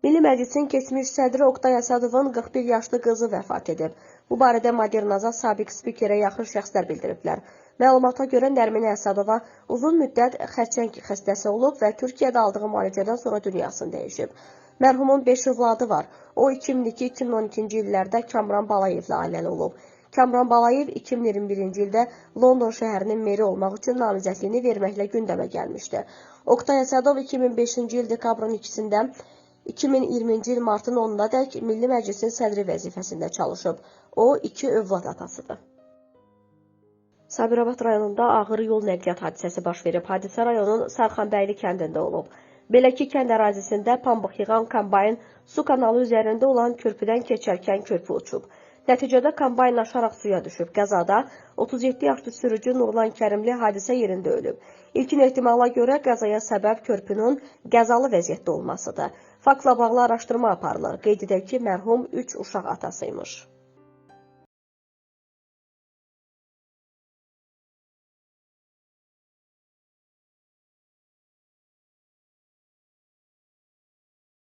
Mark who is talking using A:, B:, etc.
A: Milli Məclisin keçmiş sədri Oqtay Əsədovun 41 yaşlı qızı vəfat edib. Bu barədə Modern Azad sabiq spikerə yaxın şəxslər bildiriblər. Məlumata görə Nərmin Əsədova uzun müddət xərçəng xəstəsi olub və Türkiyədə aldığı müalicədən sonra dünyasını dəyişib. Mərhumun 5 övladı var. O 2002-2012-ci illərdə Kamran Balayevlə ailəli olub. Kamran Balayev 2021-ci ildə London şəhərinin meri olmaq üçün namizədliyini verməklə gündəmə gəlmişdi. Oqtay Əsədov 2005-ci il dekabrın 2-sində 2020-ci il martın 10-nadək Milli Məclisin sədri vəzifəsində çalışıb. O, 2 övlad atasıdır. Sabirabad rayonunda ağır yol nəqliyyat hadisəsi baş verib. Hadisə rayonun Sarxanbəyli kəndində olub. Belə ki, kənd ərazisində pambıq yığan kombayn su kanalı üzərində olan körpüdən keçərkən körpü uçub. Nəticədə kombayn aşaraq suya düşüb. Qəzada 37 yaşlı sürücü Nurlan Kərimli hadisə yerində ölüb. İlkin ehtimala görə qəzaya səbəb körpünün qəzalı vəziyyətdə olmasıdır. Faktla bağlı araşdırma aparılır. Qeyd edək ki, mərhum 3 uşaq atasıymış.